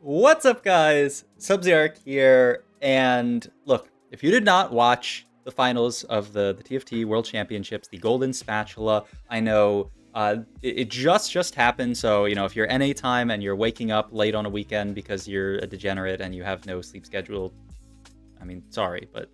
What's up, guys? Subziarch here, and look, if you did not watch the finals of the TFT World Championships, the Golden Spatula, I know it just happened, so, if you're NA time and you're waking up late on a weekend because you're a degenerate and you have no sleep schedule, I mean, sorry, but,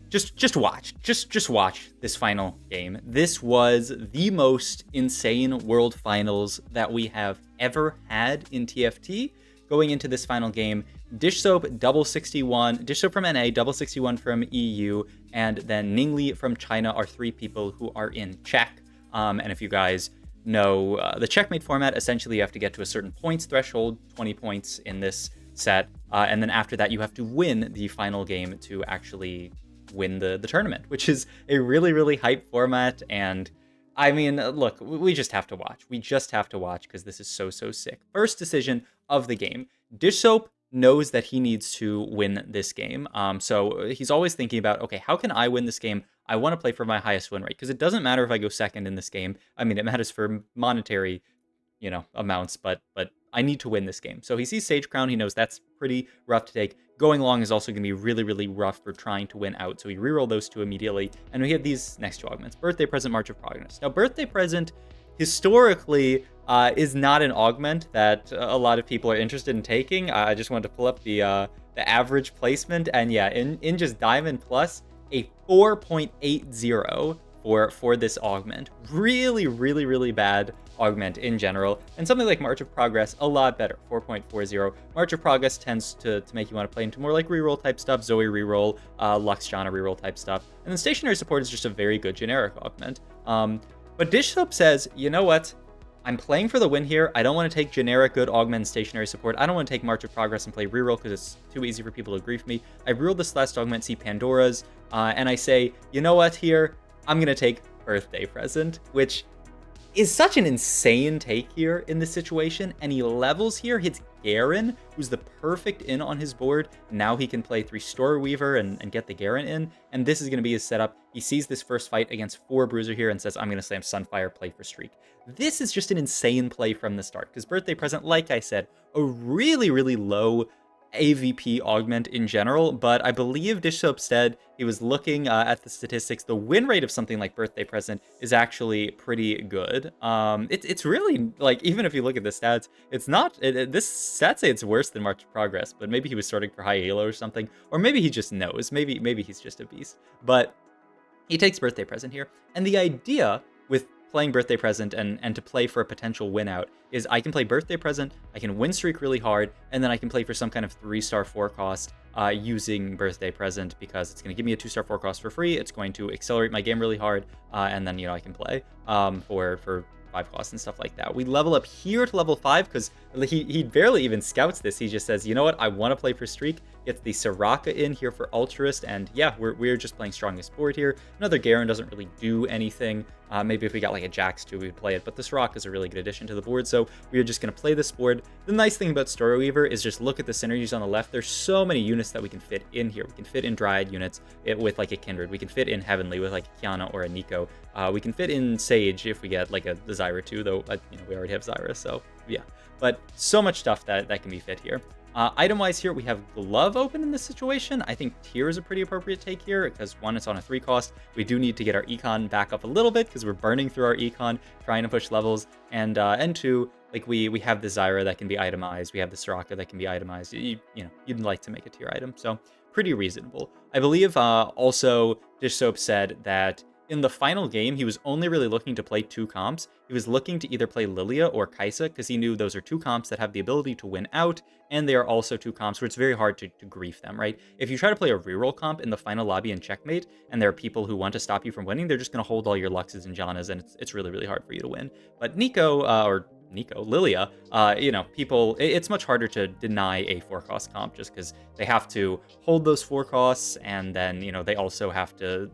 just watch. Just watch this final game. This was the most insane World Finals that we have ever had in TFT. Going into this final game, Dish Soap double 61, Dish Soap from NA, double 61 from EU, and then Ningli from China are three people who are in check. And if you guys know the checkmate format, essentially you have to get to a certain points threshold, 20 points in this set, and then after that you have to win the final game to actually win the tournament, which is a really hype format. And I mean, look, we just have to watch. We just have to watch because this is so sick. First decision of the game. Dish Soap knows that he needs to win this game. So he's always thinking about, okay, how can I win this game? I want to play for my highest win rate because it doesn't matter if I go second in this game. I mean, it matters for monetary, amounts, but I need to win this game. So he sees Sage Crown. He knows that's pretty rough to take. Going long is also going to be really rough for trying to win out. So we reroll those two immediately. And we have these next two augments. Birthday Present, March of Progress. Now, Birthday Present, historically, is not an augment that a lot of people are interested in taking. I just wanted to pull up the average placement. And yeah, in just Diamond Plus, a 4.80 for this augment. Really bad augment in general. And something like March of Progress, a lot better, 4.40. March of Progress tends to make you want to play into more like reroll type stuff, Zoe reroll, Lux Janna reroll type stuff. And then Stationary Support is just a very good generic augment. But Dish Soap says, you know what? I'm playing for the win here. I don't want to take generic good augment stationary support. I don't want to take March of Progress and play reroll because it's too easy for people to grief me. I reroll this last augment, see Pandora's, and I say, you know what here? I'm going to take Birthday Present, which is such an insane take here in this situation. And he levels here, hits Garen, who's the perfect in on his board. Now he can play 3 Story Weaver and get the Garen in. And this is going to be his setup. He sees this first fight against 4 Bruiser here and says, I'm going to slam Sunfire, play for Streak. This is just an insane play from the start because Birthday Present, like I said, a really low AVP augment in general, but I believe Dish Soap said he was looking at the statistics. The win rate of something like Birthday Present is actually pretty good. It's really, like, even if you look at the stats, it's not, this stats say it's worse than March of Progress, but maybe he was starting for high elo or something, or maybe he just knows, maybe he's just a beast. But he takes Birthday Present here, and the idea with playing Birthday Present and to play for a potential win out is I can play Birthday Present, I can win streak really hard, and then I can play for some kind of 3-star 4 cost using Birthday Present because it's going to give me a 2-star 4 cost for free. It's going to accelerate my game really hard, and then I can play for 5 costs and stuff like that. We level up here to level 5 because he barely even scouts this. He just says, you know what, I want to play for streak. Gets the Soraka in here for Altruist, and yeah, we're just playing strongest board here. Another Garen doesn't really do anything. Maybe if we got like a Jax too, we'd play it, but the Soraka is a really good addition to the board, so we are just going to play this board. The nice thing about Story Weaver is just look at the synergies on the left. There's so many units that we can fit in here. We can fit in Dryad units with like a Kindred. We can fit in Heavenly with like a Kiana or a Nico. We can fit in Sage if we get like a Zyra too, though we already have Zyra, so yeah. But so much stuff that can be fit here. Item-wise here, we have Glove open in this situation. I think Tear is a pretty appropriate take here because, one, it's on a 3 cost. We do need to get our econ back up a little bit because we're burning through our econ, trying to push levels. And 2, like we have the Zyra that can be itemized. We have the Soraka that can be itemized. You'd like to make a Tear item, so pretty reasonable. I believe also Dish Soap said that in the final game, he was only really looking to play 2 comps. He was looking to either play Lilia or Kai'Sa because he knew those are 2 comps that have the ability to win out, and they are also 2 comps where it's very hard to grief them, right? If you try to play a reroll comp in the final lobby and checkmate, and there are people who want to stop you from winning, they're just going to hold all your Luxes and Jannas, and it's really hard for you to win. But Lilia, people, it's much harder to deny a 4-cost comp just because they have to hold those 4 costs, and then, they also have to,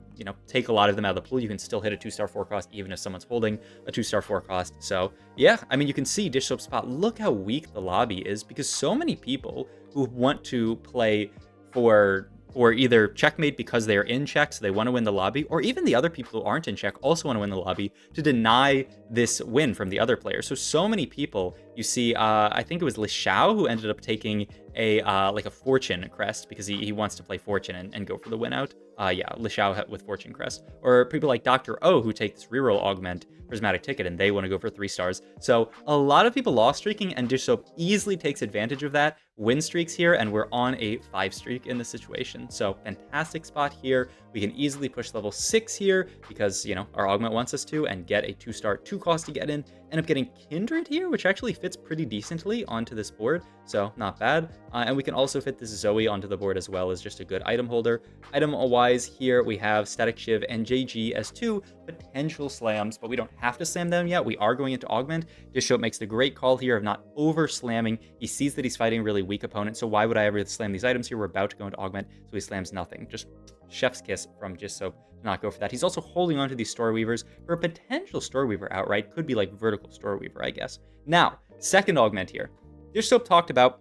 take a lot of them out of the pool. You can still hit a 2-star 4 cost even if someone's holding a 2-star 4 cost. So, yeah, I mean, you can see Dish Soap spot. Look how weak the lobby is because so many people who want to play for either checkmate because they're in check, so they want to win the lobby, or even the other people who aren't in check also want to win the lobby to deny this win from the other player. So many people you see, I think it was Li Xiao who ended up taking a like a Fortune crest because he wants to play Fortune and go for the win out. Yeah, Li Xiao with Fortune crest. Or people like Dr. O who take this reroll augment prismatic ticket and they want to go for 3 stars. So a lot of people lost streaking, and Dish Soap easily takes advantage of that, win streaks here, and we're on a 5 streak in this situation. So fantastic spot here. We can easily push level 6 here because, you know, our augment wants us to, and get a 2-star 2 cost to get in. End up getting Kindred here, which actually fits pretty decently onto this board, so not bad. And we can also fit this Zoe onto the board as well as just a good item holder. Item-wise here, we have Static Shiv and JG as 2 potential slams, but we don't have to slam them yet. We are going into augment. Dish Soap makes the great call here of not over slamming. He sees that he's fighting a really weak opponent, so why would I ever slam these items here? We're about to go into augment, so he slams nothing. Just chef's kiss from Dish Soap to not go for that. He's also holding on to these Store Weavers for a potential Store Weaver outright. Could be like vertical Store Weaver, I guess. Now, second augment here. Dish Soap talked about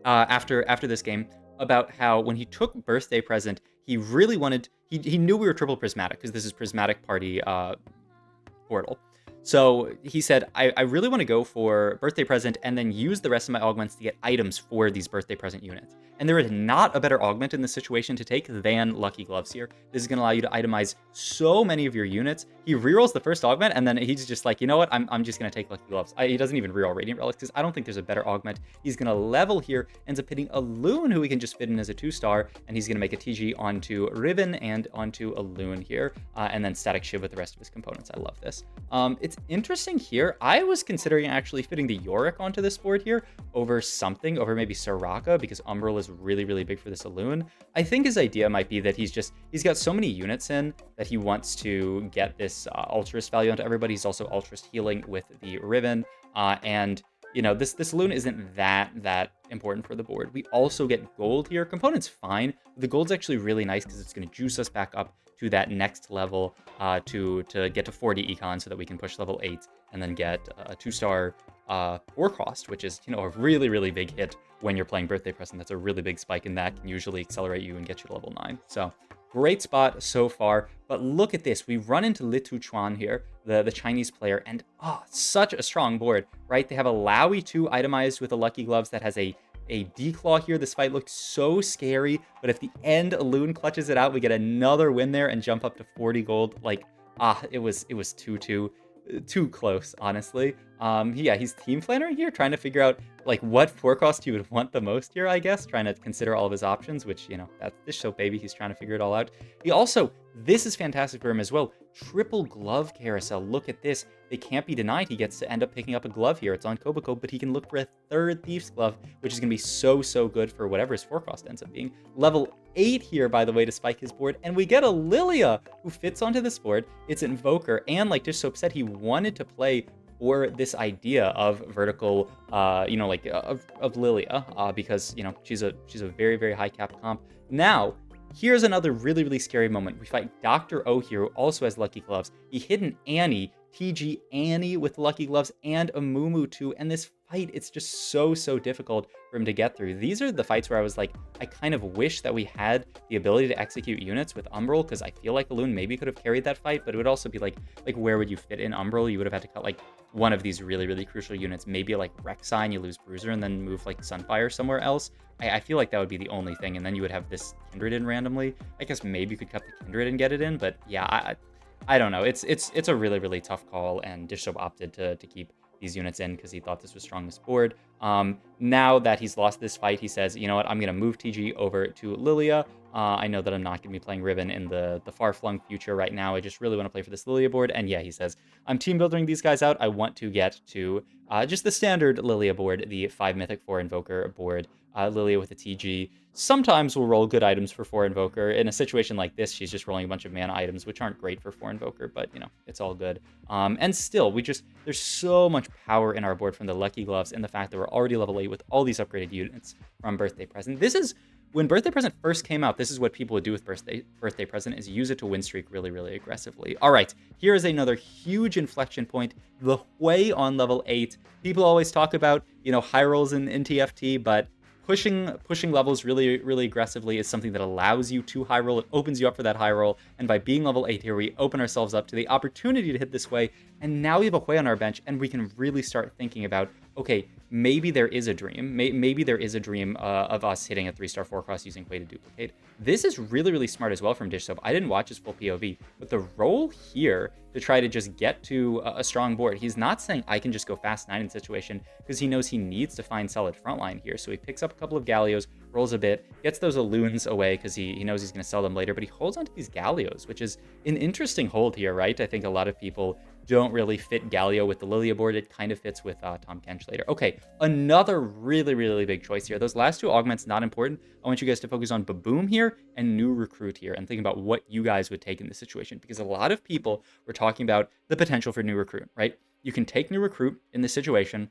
after this game about how when he took birthday present, he really wanted, he knew we were triple prismatic because this is prismatic party portal. So he said, I really want to go for birthday present and then use the rest of my augments to get items for these birthday present units. And there is not a better augment in this situation to take than Lucky Gloves here. This is going to allow you to itemize so many of your units. He rerolls the first augment, and then he's just like, you know what, I'm just going to take Lucky Gloves. He doesn't even reroll Radiant Relics because I don't think there's a better augment. He's going to level here, ends up hitting a Loon who we can just fit in as a 2-star, and he's going to make a TG onto Riven and onto a Loon here, and then Static Shiv with the rest of his components. I love this. It's interesting here. I was considering actually fitting the Yorick onto this board here over maybe Soraka, because Umbral is really, really big for this Loon. I think his idea might be that he's got so many units in that he wants to get this Ultrist value onto everybody. He's also Ultrist healing with the Riven, and you know, this Loon isn't that important for the board. We also get gold here. Component's fine. The gold's actually really nice because it's going to juice us back up to that next level to get to 40 econ so that we can push level 8 and then get a 2-star 4 cost, which is, you know, a really, really big hit when you're playing birthday present. That's a really big spike, and that can usually accelerate you and get you to level 9. So great spot so far. But look at this. We run into Litu Chuan here, the Chinese player, and such a strong board, right? They have a Lowy 2 itemized with a Lucky Gloves that has a declaw here. This fight looks so scary, but at the end, a Loon clutches it out. We get another win there and jump up to 40 gold. Like, it was too close, honestly. Yeah, he's team plannering here, trying to figure out like what 4 cost he would want the most here, I guess, trying to consider all of his options, which, you know, that's Dish Soap, baby. He's trying to figure it all out. He also, this is fantastic for him as well, triple glove carousel. Look at this. They can't be denied. He gets to end up picking up a glove here. It's on Koboko, but he can look for a 3rd Thief's Glove, which is going to be so good for whatever his 4 cost ends up being. Level 8 here, by the way, to spike his board, and we get a Lilia who fits onto this board. It's Invoker, and like Dish Soap said, he wanted to play for this idea of vertical, you know, like of Lilia, because, you know, she's a very, very high cap comp. Now, here's another really, really scary moment. We fight Dr. O here, who also has Lucky Gloves. He hit an Annie, TG Annie with Lucky Gloves, and a Mumu too, and this fight, it's just so difficult for him to get through. These are the fights where I was like, I kind of wish that we had the ability to execute units with Umbral, because I feel like Loon maybe could have carried that fight, but it would also be like where would you fit in Umbral? You would have had to cut like one of these really, really crucial units, maybe like Rek'Sai and you lose Bruiser and then move like Sunfire somewhere else. I feel like that would be the only thing, and then you would have this Kindred in randomly. I guess maybe you could cut the Kindred and get it in, but yeah, I don't know. It's a really, really tough call, and Dish Soap opted to keep these units in because he thought this was strongest board. Now that he's lost this fight, he says, you know what, I'm going to move TG over to Lilia. I know that I'm not going to be playing Riven in the far-flung future right now. I just really want to play for this Lilia board. And yeah, he says, I'm team building these guys out. I want to get to just the standard Lilia board, the 5 Mythic 4 Invoker board. Lilia with a TG. Sometimes we'll roll good items for 4 Invoker. In a situation like this, she's just rolling a bunch of mana items, which aren't great for 4 Invoker, but, you know, it's all good. And still, there's so much power in our board from the Lucky Gloves and the fact that we're already level 8 with all these upgraded units from Birthday Present. This is, when Birthday Present first came out, this is what people would do with Birthday Present, is use it to win streak really, really aggressively. All right, here is another huge inflection point. The way on level 8, people always talk about, you know, high rolls in TFT, but pushing levels really, really aggressively is something that allows you to high roll. It opens you up for that high roll. And by being level 8 here, we open ourselves up to the opportunity to hit this way. And now we have a Hui on our bench, and we can really start thinking about, okay, maybe there is a dream. Maybe there is a dream of us hitting a 3-star 4-cross using Quay to duplicate. This is really, really smart as well from Dish Soap. I didn't watch his full POV, but the roll here to try to just get to a strong board. He's not saying I can just go fast 9 in the situation because he knows he needs to find solid frontline here. So he picks up a couple of Gallios, rolls a bit, gets those Alloons away because he knows he's going to sell them later, but he holds onto these Gallios, which is an interesting hold here, right? I think a lot of people don't really fit Galio with the Lilia board. It kind of fits with Tom Kench later. Okay, another really, really big choice here. Those last two augments, not important. I want you guys to focus on Baboom here and New Recruit here and think about what you guys would take in this situation, because a lot of people were talking about the potential for New Recruit, right? You can take New Recruit in this situation,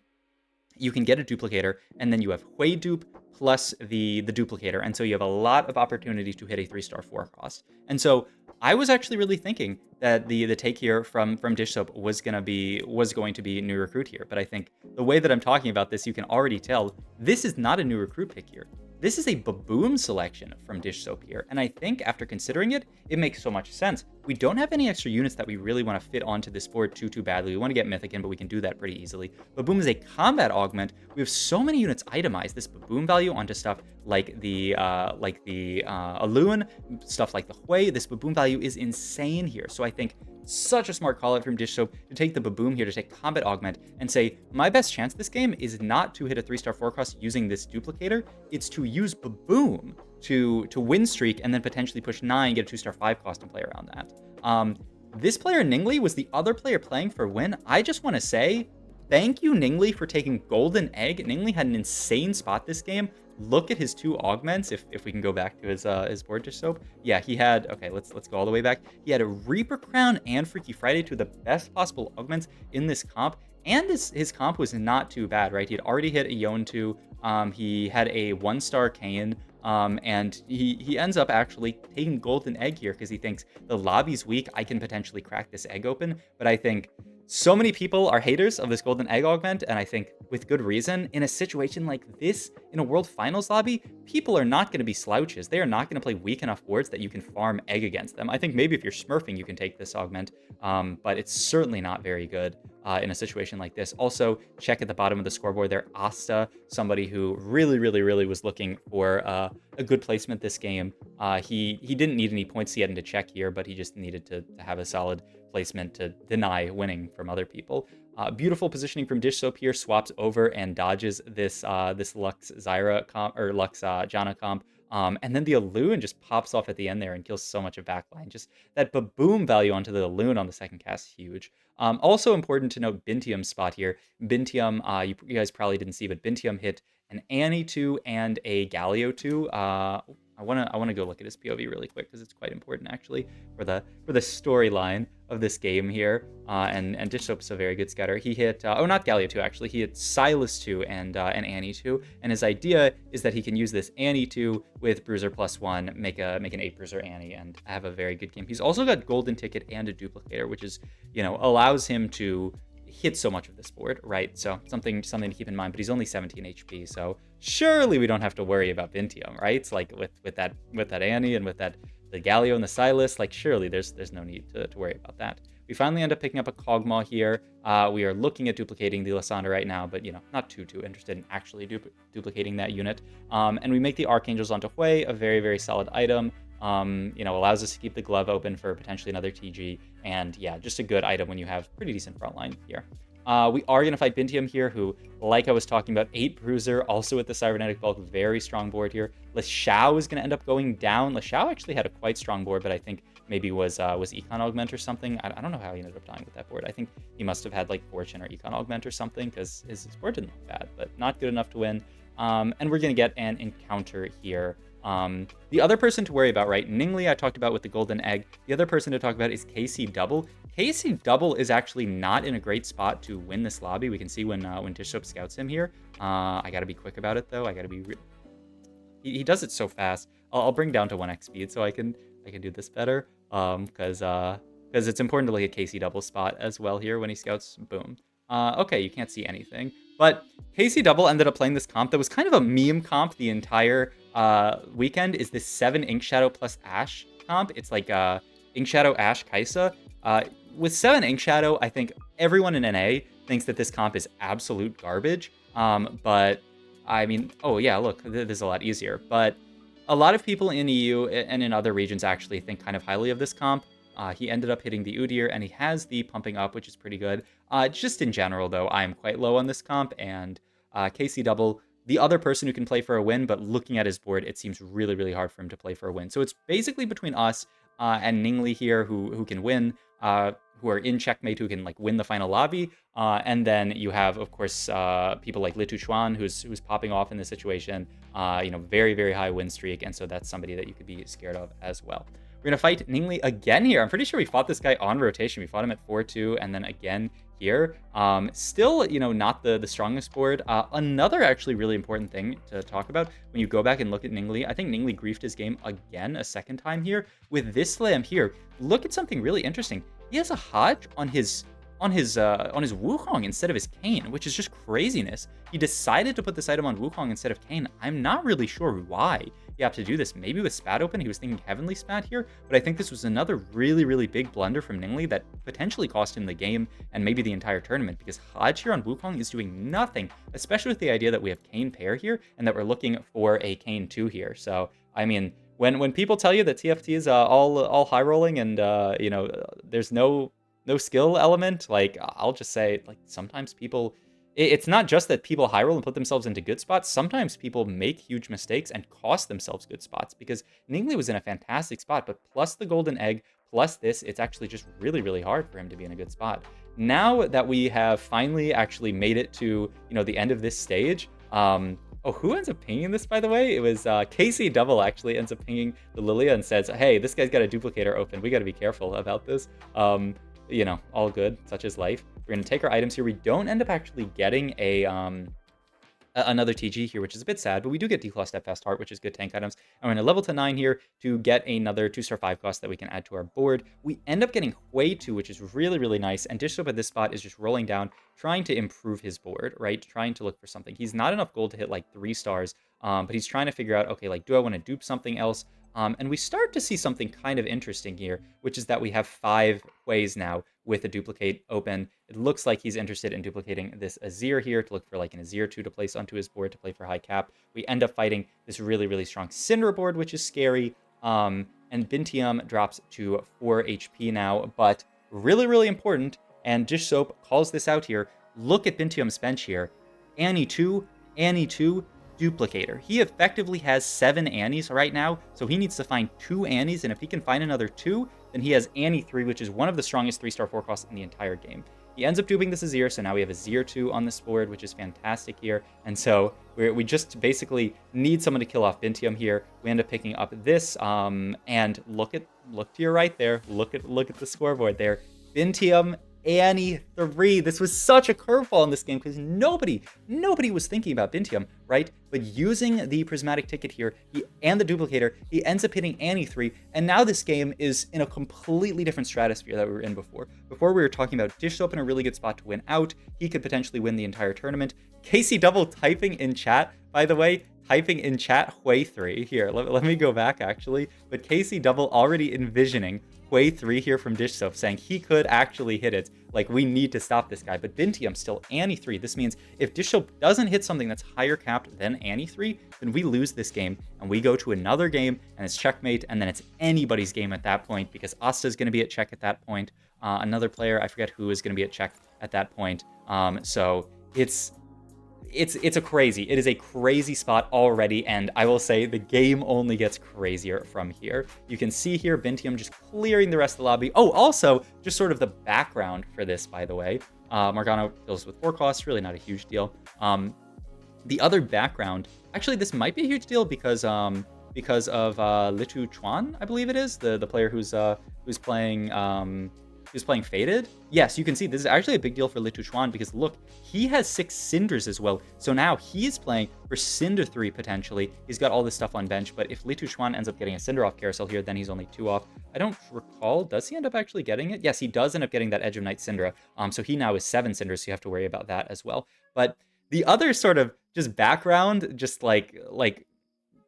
you can get a duplicator, and then you have Hui dupe plus the duplicator, and so you have a lot of opportunity to hit a 3-star 4-cross. And so I was actually really thinking that the take here from Dish Soap was going to be New Recruit here, but I think the way that I'm talking about this, you can already tell this is not a New Recruit pick here. This is a Baboom selection from Dish Soap here, and I think after considering it, it makes so much sense. We don't have any extra units that we really want to fit onto this board too badly. We want to get Mythic in, but we can do that pretty easily. Baboom is a combat augment. We have so many units itemized. This Baboom value onto stuff like the Alloon, stuff like the Hui. This Baboom value is insane here. So I think such a smart call out from Dish Soap to take the Baboom here, to take combat augment and say, my best chance this game is not to hit a 3-star 4-cross using this duplicator. It's to use Baboom to win streak and then potentially push 9, get a 2-star 5-cost and play around that. This player, Ningli, was the other player playing for win. I just want to say, thank you, Ningli, for taking Golden Egg. Ningli had an insane spot this game. Look at his 2 augments. If we can go back to his board, Dish Soap. Yeah, he had, okay, let's go all the way back. He had a Reaper Crown and Freaky Friday, 2 of the best possible augments in this comp. And his comp was not too bad, right? He had already hit a Yone2. He had a 1-star Kayn. And he ends up actually taking Golden Egg here because he thinks the lobby's weak. I can potentially crack this egg open. But I think so many people are haters of this Golden Egg augment, and I think with good reason. In a situation like this, in a World Finals lobby, people are not going to be slouches. They are not going to play weak enough boards that you can farm egg against them. I think maybe if you're smurfing, you can take this augment, but it's certainly not very good in a situation like this. Also, check at the bottom of the scoreboard there, Asta, somebody who really was looking for a good placement this game. He didn't need any points yet into check here, but he just needed to have a solid placement to deny winning from other people. Beautiful positioning from Dish Soap here, swaps over and dodges this Lux Zyra comp, or Lux Janna comp. And then the Alloon just pops off at the end there and kills so much of backline. Just that Baboom value onto the Alloon on the second cast, huge. Also important to note Bintium's spot here. Bintium, you guys probably didn't see, but Bintium hit an Annie 2 and a Galio 2. I wanna go look at his POV really quick because it's quite important actually for the storyline of this game here. And Dish Soap's a very good scatter. He hit not Galio 2 actually. He hit Silas 2 and Annie 2. And his idea is that he can use this Annie 2 with Bruiser +1, make an 8 Bruiser Annie, and have a very good game. He's also got Golden Ticket and a Duplicator, which is, allows him to hit so much of this board, right? So something to keep in mind, but he's only 17 HP, so surely we don't have to worry about Bintium, right? It's like with that Annie and with the Galio and the Silas, like surely there's no need to worry about that. We finally end up picking up a Kog'Maw here. We are looking at duplicating the Lysandra right now, but not too interested in actually duplicating that unit. And we make the Archangels onto Hui, a very solid item. Allows us to keep the glove open for potentially another TG, and yeah, just a good item when you have pretty decent frontline here. We are going to fight Bintium here, who, like I was talking about, 8 Bruiser, also with the Cybernetic Bulk, very strong board here. Leshao is going to end up going down. Leshao actually had a quite strong board, but I think maybe was Econ Augment or something. I don't know how he ended up dying with that board. I think he must have had like Fortune or Econ Augment or something, because his board didn't look bad, but not good enough to win. And we're going to get an encounter here. The other person to worry about, right? Ningli I talked about with the Golden Egg. The other person to talk about is KC Double. KC Double is actually not in a great spot to win this lobby. We can see when Dish Soap scouts him here. I gotta be quick about it though. I gotta be real. He does it so fast. I'll bring down to 1x speed so I can do this better. Because it's important to look at KC Double spot as well here when he scouts. Boom. Okay, you can't see anything. But KC Double ended up playing this comp that was kind of a meme comp the entire weekend, is this 7 Ink Shadow plus Ash comp. It's like Ink Shadow, Ash, Kaisa. With 7 Ink Shadow, I think everyone in NA thinks that this comp is absolute garbage. But I mean, oh yeah, look, this is a lot easier. But a lot of people in EU and in other regions actually think kind of highly of this comp. He ended up hitting the Udyr, and he has the pumping up, which is pretty good. Just in general, though, I am quite low on this comp, and KC Double, the other person who can play for a win, but looking at his board, it seems really, really hard for him to play for a win. So it's basically between us and Ningli here, who can win, who are in checkmate, who can like win the final lobby. And then you have, of course, people like Litu Chuan, who's popping off in this situation. Very, very high win streak, and so that's somebody that you could be scared of as well. We're gonna fight Ningli again here. I'm pretty sure we fought this guy on rotation. We fought him at 4-2, and then again here. Still, not the strongest board. Another actually really important thing to talk about when you go back and look at Ningli, I think Ningli griefed his game again a second time here with this slam here. Look at something really interesting. He has a Hodge on his Wukong instead of his Kayn, which is just craziness. He decided to put this item on Wukong instead of Kayn. I'm not really sure why he had to do this. Maybe with Spat open, he was thinking Heavenly Spat here, but I think this was another really, really big blunder from Ningli that potentially cost him the game and maybe the entire tournament, because Hodge here on Wukong is doing nothing, especially with the idea that we have Kayn pair here and that we're looking for a Kayn 2 here. So, I mean, when people tell you that TFT is all high rolling and there's no skill element, like I'll just say, like sometimes people, it's not just that people high roll and put themselves into good spots. Sometimes people make huge mistakes and cost themselves good spots, because Ningli was in a fantastic spot, but plus the golden egg, plus this, it's actually just really, really hard for him to be in a good spot. Now that we have finally actually made it to, the end of this stage, who ends up pinging this, by the way? It was KC Double actually ends up pinging the Lilia and says, hey, this guy's got a duplicator open. We got to be careful about this. All good, such is life. We're going to take our items here. We don't end up actually getting another TG here, which is a bit sad, but we do get Declaw Steadfast Heart, which is good tank items. And we're going to level to 9 here to get another 2-star 5 cost that we can add to our board. We end up getting Hui 2, which is really, really nice. And Dish Soap at this spot is just rolling down, trying to improve his board, right? Trying to look for something. He's not enough gold to hit like 3 stars, but he's trying to figure out, okay, like, do I want to dupe something else? And we start to see something kind of interesting here, which is that we have 5 ways now with a duplicate open. It looks like he's interested in duplicating this Azir here to look for like an Azir 2 to place onto his board to play for high cap. We end up fighting this really, really strong Syndra board, which is scary. And Bintium drops to 4 HP now, but really, really important. And Dish Soap calls this out here. Look at Bintium's bench here. Annie 2, duplicator. He effectively has 7 Annies right now, so he needs to find 2 Annies, and if he can find another 2, then he has Annie 3, which is one of the strongest 3-star 4 costs in the entire game. He ends up duping this Azir, so now we have Azir 2 on this board, which is fantastic here, and so we just basically need someone to kill off Bintium here. We end up picking up this, and look to your right there, look at the scoreboard there. Bintium Annie 3. This was such a curveball in this game because nobody was thinking about Bintium, right? But using the prismatic ticket here and the duplicator, he ends up hitting Annie 3, and now this game is in a completely different stratosphere that we were in before. Before we were talking about Dish Soap in a really good spot to win out. He could potentially win the entire tournament. KC Double typing in chat, by the way, Hui 3. Here, let me go back actually. But KC Double already envisioning Hui 3 here from Dish Soap, saying he could actually hit it. Like, we need to stop this guy. But Bintium still Annie 3. This means if Dish Soap doesn't hit something that's higher capped than Annie 3, then we lose this game and we go to another game and it's checkmate, and then it's anybody's game at that point because Asta's going to be at check at that point. Another player, I forget who, is going to be at check at that point. So it is a crazy spot already, and I will say the game only gets crazier from here. You can see here Bintium just clearing the rest of the lobby. Oh, also, just sort of the background for this, by the way. Morgana kills with 4 costs, really not a huge deal. The other background, actually this might be a huge deal because of Litu Chuan, I believe it is, the player who's playing Faded. Yes, you can see this is actually a big deal for Litu Chuan because look, he has 6 Cinders as well. So now he's playing for Cinder 3 potentially. He's got all this stuff on bench, but if Litu Chuan ends up getting a Cinder off carousel here, then he's only 2 off. I don't recall, does he end up actually getting it? Yes, he does end up getting that Edge of Night Syndra. So he now is 7 Cinders, so you have to worry about that as well. But the other sort of just background, just like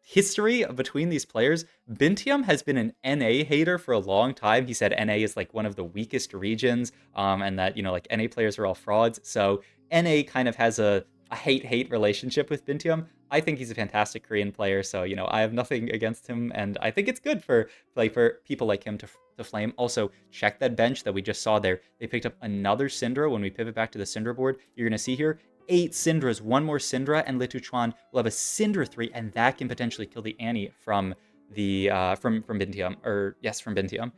history between these players, Bintium has been an NA hater for a long time. He said NA is like one of the weakest regions, and that, like NA players are all frauds. So NA kind of has a a hate-hate relationship with Bintium. I think he's a fantastic Korean player, so, you know, I have nothing against him, and I think it's good for people like him to flame. Also, check that bench that we just saw there. They picked up another Syndra. When we pivot back to the Syndra board, you're going to see here 8 Syndras, 1 more Syndra, and Lituchuan will have a Syndra 3, and that can potentially kill the Annie from the from Bintium, or yes, from Bintium.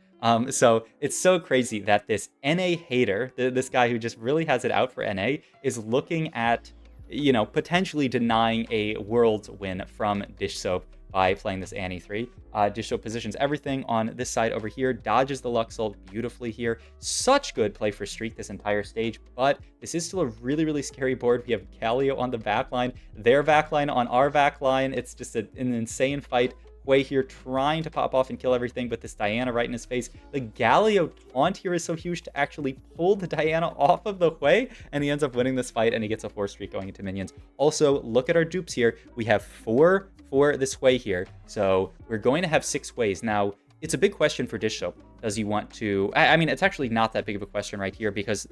So it's so crazy that this NA hater, this guy who just really has it out for NA, is looking at, you know, potentially denying a Worlds win from Dish Soap by playing this Annie 3. Dish Soap positions everything on this side over here, dodges the Luxalt beautifully here. Such good play for Streak this entire stage, but this is still a really, really scary board. We have Galio on the backline, their backline on our backline. It's just an insane fight. Hui here trying to pop off and kill everything, but this Diana right in his face. The Galio taunt here is so huge to actually pull the Diana off of the Hui, and he ends up winning this fight, and he gets a 4 streak going into minions. Also, look at our dupes here. We have 4 for this Hui here, so we're going to have 6 Huis. Now, it's a big question for Dish Soap. Does he want to... I mean, it's actually not that big of a question right here, because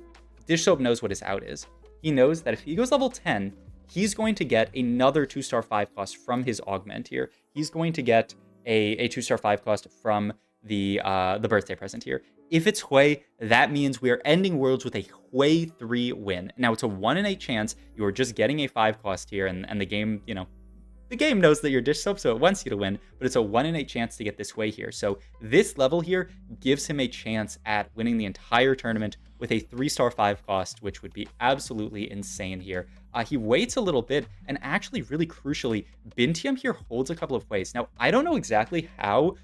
Dish Soap knows what his out is. He knows that if he goes level 10, he's going to get another 2-star 5 cost from his augment here. He's going to get a 2-star 5 cost from the birthday present here. If it's Hui, that means we are ending Worlds with a Hui 3 win. Now, it's a 1 in 8 chance. You are just getting a 5 cost here, and the game, you know, the game knows that you're Dish Soap, so it wants you to win, but it's a 1 in 8 chance to get this Hui here. So this level here gives him a chance at winning the entire tournament with a 3-star 5 cost, which would be absolutely insane here. He waits a little bit, and actually, really crucially, Bintium here holds a couple of Huis. Now, I don't know exactly how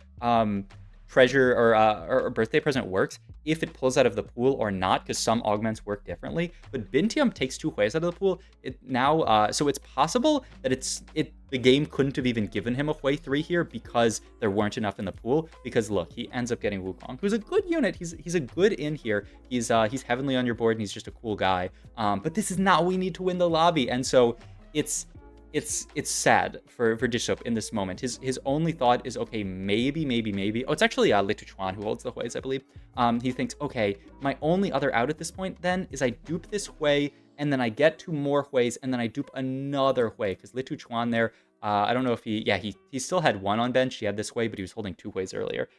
treasure or birthday present works, if it pulls out of the pool or not, because some augments work differently. But Bintium takes 2 Huis out of the pool now, so it's possible that the game couldn't have even given him a Hui 3 here because there weren't enough in the pool. Because look, he ends up getting Wukong, who's a good unit. He's a good in here. He's heavenly on your board, and he's just a cool guy. But this is not what we need to win the lobby, and so it's sad for Dish Soap in this moment. His only thought is, okay, maybe. Oh, it's actually Lituchuan who holds the Huis, I believe. He thinks, okay, my only other out at this point then is I dupe this Hui, and then I get 2 more Huis, and then I dupe another Hui, because Lituchuan there, I don't know if he still had 1 on bench. He had this Hui, but he was holding 2 Huis earlier.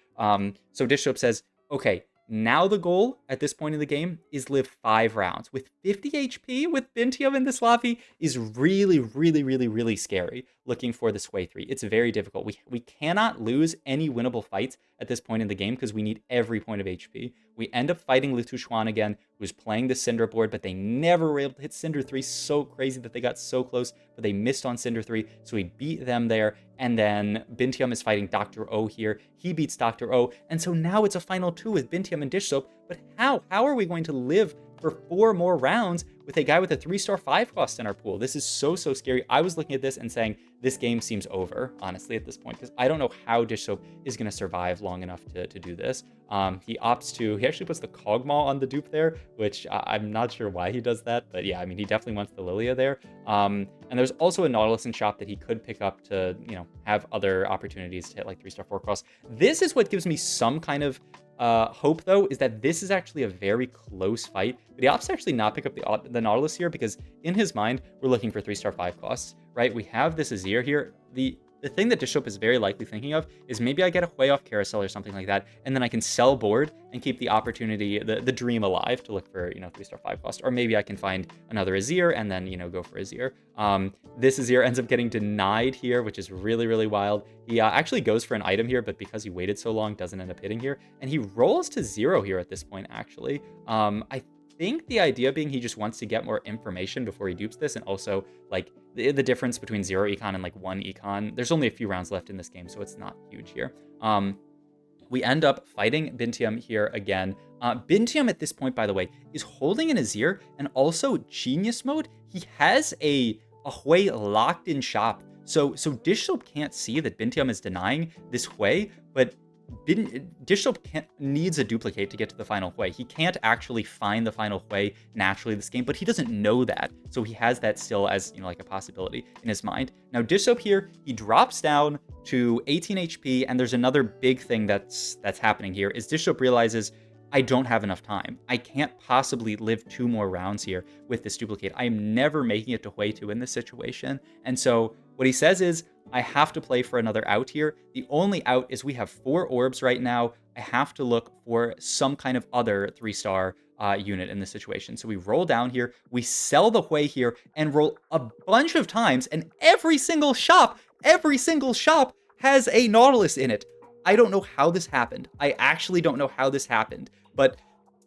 So Dish Soap says, okay, now the goal at this point in the game is live 5 rounds. With 50 HP with Bintium in this lobby is really scary looking for this Hui 3. It's very difficult. We cannot lose any winnable fights at this point in the game because we need every point of HP. We end up fighting Lituchuan again, who's playing the Cinder board, but they never were able to hit Cinder 3. So crazy that they got so close, but they missed on Cinder 3, so we beat them there. And then Bintium is fighting Dr. O here. He beats Dr. O, and so now it's a final 2 with Bintium and Dish Soap. But how are we going to live for 4 more rounds with a guy with a 3-star 5 cost in our pool? This is so scary. I was looking at this and saying, this game seems over, honestly, at this point, because I don't know how Dish Soap is going to survive long enough to do this. He actually puts the Kog'Maw on the dupe there, which I'm not sure why he does that, but yeah, I mean, he definitely wants the Lilia there. And there's also a Nautilus in shop that he could pick up to, you know, have other opportunities to hit like 3-star 4 costs. This is what gives me some kind of hope, though, is that this is actually a very close fight. But he opts to actually not pick up the Nautilus here because in his mind, we're looking for 3-star 5 costs, right? We have this Azir here. The thing that Dish Soap is very likely thinking of is maybe I get a Hui off carousel or something like that, and then I can sell board and keep the opportunity, the dream alive to look for, you know, 3-star 5 cost. Or maybe I can find another Azir and then, you know, go for Azir. This Azir ends up getting denied here, which is really wild. He actually goes for an item here, but because he waited so long, doesn't end up hitting here. And he rolls to 0 here at this point, actually. I think the idea being he just wants to get more information before he dupes this, and also like the difference between 0 econ and like 1 econ. There's only a few rounds left in this game, so it's not huge here. We end up fighting Bintium here again. Bintium at this point, by the way, is holding an Azir and also Genius mode. He has a Hui locked in shop, so Dish Soap can't see that Bintium is denying this Hui, but Dish Soap needs a duplicate to get to the final Hui. He can't actually find the final Hui naturally this game, but he doesn't know that. So he has that still as, you know, like a possibility in his mind. Now, Dish Soap here, he drops down to 18 HP, and there's another big thing that's happening here, is Dish Soap realizes I don't have enough time. I can't possibly live 2 more rounds here with this duplicate. I am never making it to Hui to in this situation. And so what he says is, I have to play for another out here. The only out is we have 4 orbs right now. I have to look for some kind of other 3-star unit in this situation. So we roll down here, we sell the Hui here, and roll a bunch of times, and every single shop has a Nautilus in it. I don't know how this happened. I actually don't know how this happened, but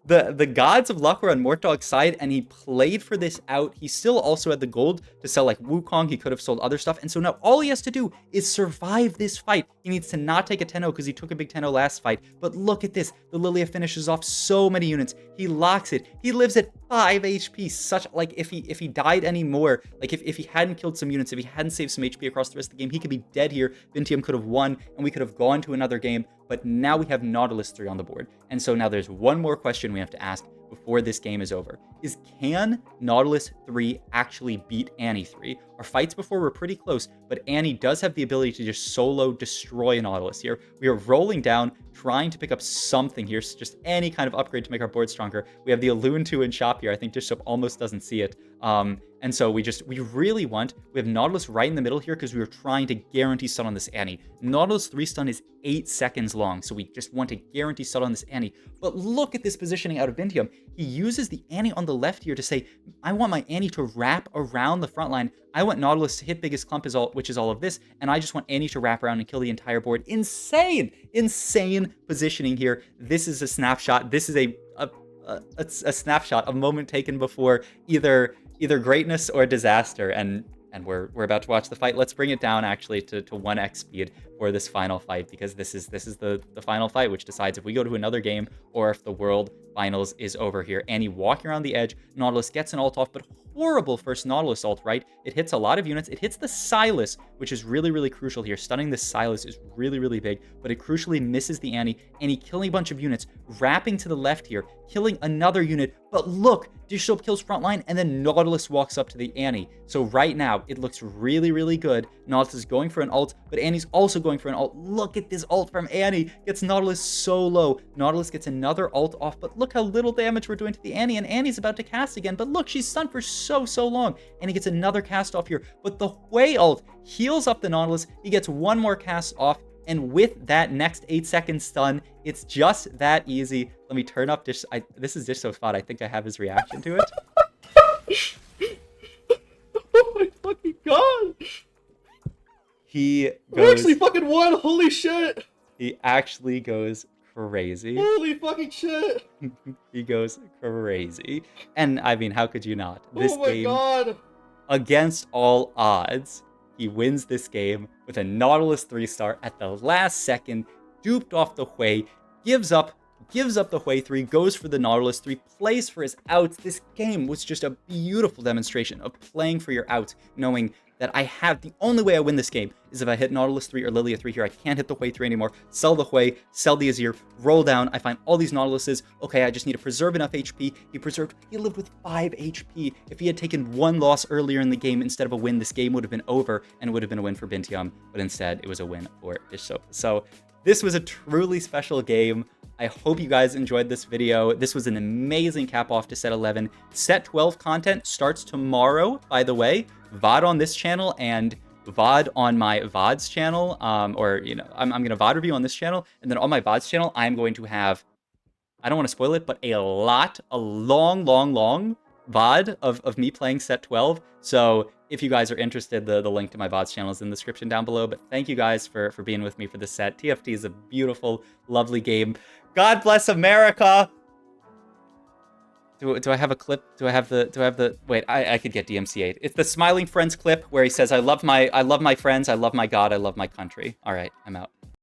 the gods of luck were on Mortdog's side, and he played for this out. He still also had the gold to sell like Wukong. He could have sold other stuff, and so now all he has to do is survive this fight. He needs to not take a 10-0 because he took a big 10-0 last fight, but look at this. The Lilia finishes off so many units. He locks it. He lives at 5 HP. Such, like, if he died anymore, like if he hadn't killed some units, if he hadn't saved some HP across the rest of the game, he could be dead here. Vintium could have won, and we could have gone to another game, but now we have Nautilus 3 on the board. And so now there's one more question we have to ask before this game is over, is can Nautilus 3 actually beat Annie 3? Our fights before were pretty close, but Annie does have the ability to just solo destroy a Nautilus here. We are rolling down, trying to pick up something here, just any kind of upgrade to make our board stronger. We have the Elune 2 in shop here. I think Dishsoap almost doesn't see it. And so we have Nautilus right in the middle here because we were trying to guarantee stun on this Annie. Nautilus 3 stun is 8 seconds long, so we just want to guarantee stun on this Annie. But look at this positioning out of Vintium. He uses the Annie on the left here to say, I want my Annie to wrap around the front line. I want Nautilus to hit biggest clump, which is all of this, and I just want Annie to wrap around and kill the entire board. Insane positioning here. This is a snapshot. This is a snapshot, a moment taken before either greatness or disaster, and we're about to watch the fight. Let's bring it down actually to 1x speed for this final fight, because this is the final fight which decides if we go to another game or if the world finals is over here. Annie walking around the edge, Nautilus gets an ult off, but horrible first Nautilus ult, right? It hits a lot of units. It hits the Silas, which is really crucial here. Stunning the Silas is really big, but it crucially misses the Annie. Annie killing a bunch of units, wrapping to the left here, killing another unit, but look, Dishsoap kills frontline, and then Nautilus walks up to the Annie. So right now, it looks really good. Nautilus is going for an ult, but Annie's also going for an ult. Look at this ult from Annie. Gets Nautilus so low. Nautilus gets another ult off, but look how little damage we're doing to the Annie, and Annie's about to cast again, but look, she's stunned for so long. And he gets another cast off here, but the Hui ult heals up the Nautilus. He gets one more cast off, and with that next 8-second stun, it's just that easy. Let me turn up Dish. This is Dishsoap's spot. I think I have his reaction to it. Oh my fucking god! He goes, we actually fucking won! Holy shit! He actually goes crazy. Holy fucking shit! He goes crazy. And I mean, how could you not? This oh my god! Against all odds, he wins this game with a Nautilus 3-star at the last second, duped off the Hui, gives up the Hui 3, goes for the Nautilus 3, plays for his outs. This game was just a beautiful demonstration of playing for your outs, knowing that the only way I win this game is if I hit Nautilus 3 or Lilia 3 here. I can't hit the Hui 3 anymore. Sell the Hui, sell the Azir, roll down. I find all these Nautiluses. Okay, I just need to preserve enough HP. He lived with 5 HP. If he had taken one loss earlier in the game instead of a win, this game would have been over, and it would have been a win for Bintium, but instead it was a win for Dishsoap. So this was a truly special game. I hope you guys enjoyed this video. This was an amazing cap off to set 11. Set 12 content starts tomorrow, by the way. VOD on this channel and VOD on my VOD's channel. I'm going to VOD review on this channel. And then on my VOD's channel, I'm going to have, I don't want to spoil it, but a long VOD of me playing set 12. So if you guys are interested, the link to my VOD's channel is in the description down below. But thank you guys for being with me for this set. TFT is a beautiful, lovely game. God bless America. Do I have a clip? Wait, I could get DMCA'd. It's the Smiling Friends clip where he says, I love my friends, I love my God, I love my country. All right, I'm out.